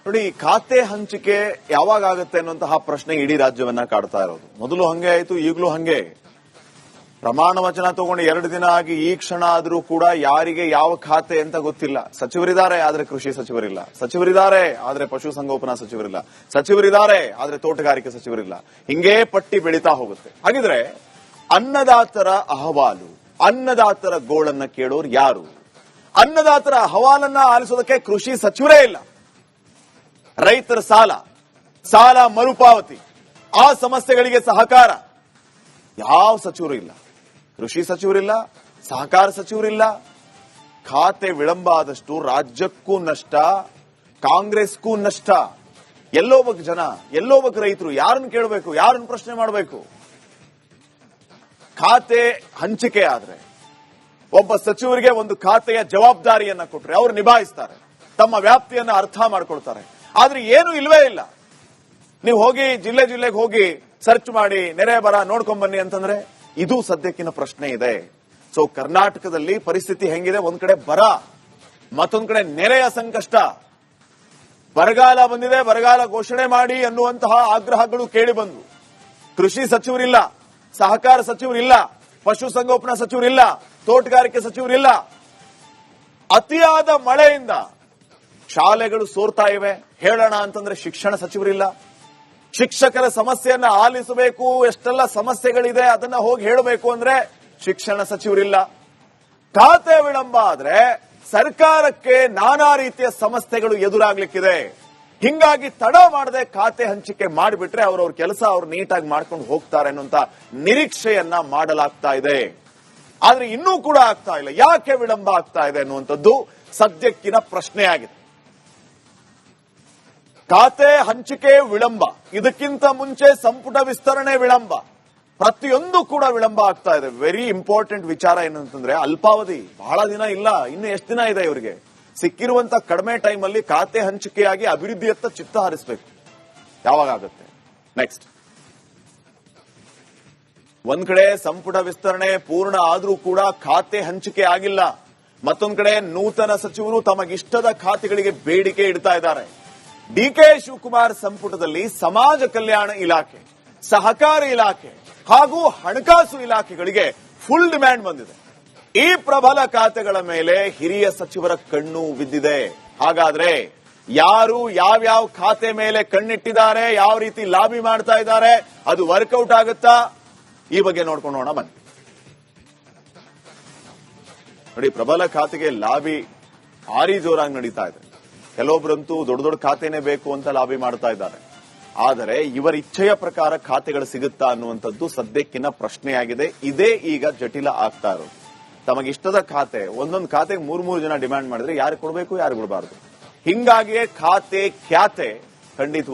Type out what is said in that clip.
ನೋಡಿ, ಖಾತೆ ಹಂಚಿಕೆ ಯಾವಾಗ ಆಗುತ್ತೆ ಅನ್ನುವಂತಹ ಪ್ರಶ್ನೆ ಇಡೀ ರಾಜ್ಯವನ್ನ ಕಾಡ್ತಾ ಇರೋದು. ಮೊದಲು ಹಂಗೆ ಆಯ್ತು, ಈಗಲೂ ಹಂಗೆ. ಪ್ರಮಾಣ ವಚನ ತಗೊಂಡು 2 ದಿನ ಆಗಿ ಈ ಕ್ಷಣ ಆದ್ರೂ ಕೂಡ ಯಾರಿಗೆ ಯಾವ ಖಾತೆ ಅಂತ ಗೊತ್ತಿಲ್ಲ. ಸಚಿವರಿದ್ದಾರೆ, ಆದ್ರೆ ಕೃಷಿ ಸಚಿವರಿಲ್ಲ. ಸಚಿವರಿದ್ದಾರೆ, ಆದ್ರೆ ಪಶುಸಂಗೋಪನಾ ಸಚಿವರಿಲ್ಲ. ಸಚಿವರಿದ್ದಾರೆ, ಆದ್ರೆ ತೋಟಗಾರಿಕೆ ಸಚಿವರಿಲ್ಲ. ಹಿಂಗೇ ಪಟ್ಟಿ ಬೆಳೀತಾ ಹೋಗುತ್ತೆ. ಹಾಗಿದ್ರೆ ಅನ್ನದಾತರ ಅಹವಾಲು, ಅನ್ನದಾತರ ಗೋಳನ್ನ ಕೇಳೋರು ಯಾರು? ಅನ್ನದಾತರ ಅಹವಾಲನ್ನ ಆಲಿಸೋದಕ್ಕೆ ಕೃಷಿ ಸಚಿವರೇ ಇಲ್ಲ. ರೈತರ ಸಾಲ ಮರುಪಾವತಿ, ಆ ಸಮಸ್ಯೆಗಳಿಗೆ ಸಹಕಾರ ಯಾವ ಸಚಿವರು ಇಲ್ಲ. ಕೃಷಿ ಸಚಿವರಿಲ್ಲ, ಸಹಕಾರ ಸಚಿವರಿಲ್ಲ. ಖಾತೆ ವಿಳಂಬ ಆದಷ್ಟು ರಾಜ್ಯಕ್ಕೂ ನಷ್ಟ, ಕಾಂಗ್ರೆಸ್ಗೂ ನಷ್ಟ. ಎಲ್ಲೋಗ್ಬೇಕು ಜನ, ಎಲ್ಲೋಗ್ಬೇಕು ರೈತರು? ಯಾರನ್ನು ಕೇಳಬೇಕು, ಯಾರನ್ನು ಪ್ರಶ್ನೆ ಮಾಡಬೇಕು? ಖಾತೆ ಹಂಚಿಕೆ ಆದ್ರೆ ಒಬ್ಬ ಸಚಿವರಿಗೆ ಒಂದು ಖಾತೆಯ ಜವಾಬ್ದಾರಿಯನ್ನ ಕೊಟ್ರೆ ಅವರು ನಿಭಾಯಿಸ್ತಾರೆ, ತಮ್ಮ ವ್ಯಾಪ್ತಿಯನ್ನ ಅರ್ಥ ಮಾಡ್ಕೊಳ್ತಾರೆ. ಆದ್ರೆ ಏನು ಇಲ್ವೇ ಇಲ್ಲ. ನೀವು ಹೋಗಿ ಜಿಲ್ಲೆಗೆ ಹೋಗಿ ಸರ್ಚ್ ಮಾಡಿ ನೆರೆ ಬರ ನೋಡ್ಕೊಂಡ್ ಬನ್ನಿ ಅಂತಂದ್ರೆ ಇದು ಸದ್ಯಕ್ಕಿನ ಪ್ರಶ್ನೆ ಇದೆ. ಸೊ ಕರ್ನಾಟಕದಲ್ಲಿ ಪರಿಸ್ಥಿತಿ ಹೆಂಗಿದೆ? ಒಂದ್ ಕಡೆ ಬರ, ಮತ್ತೊಂದ್ ಕಡೆ ನೆರೆಯ ಸಂಕಷ್ಟ. ಬರಗಾಲ ಬಂದಿದೆ, ಬರಗಾಲ ಘೋಷಣೆ ಮಾಡಿ ಅನ್ನುವಂತಹ ಆಗ್ರಹಗಳು ಕೇಳಿ ಬಂದು ಕೃಷಿ ಸಚಿವರಿಲ್ಲ, ಸಹಕಾರ ಸಚಿವರಿಲ್ಲ, ಪಶುಸಂಗೋಪನಾ ಸಚಿವರಿಲ್ಲ, ತೋಟಗಾರಿಕೆ ಸಚಿವರಿಲ್ಲ. ಅತಿಯಾದ ಮಳೆಯಿಂದ ಶಾಲೆಗಳು ಸೋರ್ತಾ ಇವೆ. ಹೇಳೋಣ ಅಂತಂದ್ರೆ ಶಿಕ್ಷಣ ಸಚಿವರಿಲ್ಲ. ಶಿಕ್ಷಕರ ಸಮಸ್ಯೆಯನ್ನ ಆಲಿಸಬೇಕು, ಎಷ್ಟೆಲ್ಲ ಸಮಸ್ಯೆಗಳಿದೆ ಅದನ್ನ ಹೋಗಿ ಹೇಳಬೇಕು ಅಂದ್ರೆ ಶಿಕ್ಷಣ ಸಚಿವರಿಲ್ಲ. ಖಾತೆ ವಿಳಂಬ ಆದ್ರೆ ಸರ್ಕಾರಕ್ಕೆ ನಾನಾ ರೀತಿಯ ಸಮಸ್ಯೆಗಳು ಎದುರಾಗ್ಲಿಕ್ಕಿದೆ. ಹಿಂಗಾಗಿ ತಡ ಮಾಡದೆ ಖಾತೆ ಹಂಚಿಕೆ ಮಾಡಿಬಿಟ್ರೆ ಅವ್ರವ್ರ ಕೆಲಸ ಅವ್ರು ನೀಟಾಗಿ ಮಾಡ್ಕೊಂಡು ಹೋಗ್ತಾರೆ ಅನ್ನುವಂತ ನಿರೀಕ್ಷೆಯನ್ನ ಮಾಡಲಾಗ್ತಾ ಇದೆ. ಆದ್ರೆ ಇನ್ನೂ ಕೂಡ ಆಗ್ತಾ ಇಲ್ಲ. ಯಾಕೆ ವಿಳಂಬ ಆಗ್ತಾ ಇದೆ ಅನ್ನುವಂಥದ್ದು ಸದ್ಯಕ್ಕಿನ ಪ್ರಶ್ನೆಯಾಗಿದೆ. ಖಾತೆ ಹಂಚಿಕೆ ವಿಳಂಬ, ಇದಕ್ಕಿಂತ ಮುಂಚೆ ಸಂಪುಟ ವಿಸ್ತರಣೆ ವಿಳಂಬ, ಪ್ರತಿಯೊಂದು ಕೂಡ ವಿಳಂಬ ಆಗ್ತಾ ಇದೆ. ವೆರಿ ಇಂಪಾರ್ಟೆಂಟ್ ವಿಚಾರ ಏನಂತಂದ್ರೆ ಅಲ್ಪಾವಧಿ, ಬಹಳ ದಿನ ಇಲ್ಲ, ಇನ್ನು ಎಷ್ಟು ದಿನ ಇದೆ ಇವರಿಗೆ? ಸಿಕ್ಕಿರುವಂತ ಕಡಿಮೆ ಟೈಮ್ ಅಲ್ಲಿ ಖಾತೆ ಹಂಚಿಕೆಯಾಗಿ ಅಭಿವೃದ್ಧಿಯತ್ತ ಚಿತ್ತ ಹರಿಸಬೇಕು. ಯಾವಾಗ ಆಗುತ್ತೆ? ನೆಕ್ಸ್ಟ್, ಒಂದ್ ಕಡೆ ಸಂಪುಟ ವಿಸ್ತರಣೆ ಪೂರ್ಣ ಆದ್ರೂ ಕೂಡ ಖಾತೆ ಹಂಚಿಕೆ ಆಗಿಲ್ಲ. ಮತ್ತೊಂದ್ ಕಡೆ ನೂತನ ಸಚಿವರು ತಮಗಿಷ್ಟದ ಖಾತೆಗಳಿಗೆ ಬೇಡಿಕೆ ಇಡ್ತಾ ಇದ್ದಾರೆ. ಡಿಕೆ ಶಿವಕುಮಾರ್ ಸಂಪುಟದಲ್ಲಿ ಸಮಾಜ ಕಲ್ಯಾಣ ಇಲಾಖೆ, ಸಹಕಾರ ಇಲಾಖೆ ಹಾಗೂ ಹಣಕಾಸು ಇಲಾಖೆಗಳಿಗೆ ಫುಲ್ ಡಿಮ್ಯಾಂಡ್ ಬಂದಿದೆ. ಈ ಪ್ರಬಲ ಖಾತೆಗಳ ಮೇಲೆ ಹಿರಿಯ ಸಚಿವರ ಕಣ್ಣು ಬಿದ್ದಿದೆ. ಹಾಗಾದ್ರೆ ಯಾರು ಯಾವ್ಯಾವ ಖಾತೆ ಮೇಲೆ ಕಣ್ಣಿಟ್ಟಿದ್ದಾರೆ, ಯಾವ ರೀತಿ ಲಾಬಿ ಮಾಡ್ತಾ ಇದ್ದಾರೆ, ಅದು ವರ್ಕೌಟ್ ಆಗುತ್ತಾ? ಈ ಬಗ್ಗೆ ನೋಡ್ಕೊಂಡೋಣ ಬನ್ನಿ. ನೋಡಿ, ಪ್ರಬಲ ಖಾತೆಗೆ ಲಾಬಿ ಭಾರಿ ಜೋರಾಗಿ ನಡೀತಾ ಇದೆ. ಕೆಲವೊಬ್ಬರಂತೂ ದೊಡ್ಡ ದೊಡ್ಡ ಖಾತೆನೇ ಬೇಕು ಅಂತ ಲಾಬಿ ಮಾಡ್ತಾ ಇದ್ದಾರೆ. ಆದರೆ ಇವರ ಇಚ್ಛೆಯ ಪ್ರಕಾರ ಖಾತೆಗಳು ಸಿಗುತ್ತಾ ಅನ್ನುವಂಥದ್ದು ಸದ್ಯಕ್ಕಿನ ಪ್ರಶ್ನೆಯಾಗಿದೆ. ಇದೇ ಈಗ ಜಟಿಲ ಆಗ್ತಾ ಇರೋದು. ತಮಗಿಷ್ಟದ ಖಾತೆ, ಒಂದೊಂದು ಖಾತೆಗೆ 3 ಜನ ಡಿಮ್ಯಾಂಡ್ ಮಾಡಿದ್ರೆ ಯಾರು ಕೊಡಬೇಕು, ಯಾರು ಕೊಡಬಾರದು? ಹಿಂಗಾಗಿಯೇ ಖಾತೆ ಖ್ಯಾತೆ ಖಂಡಿತ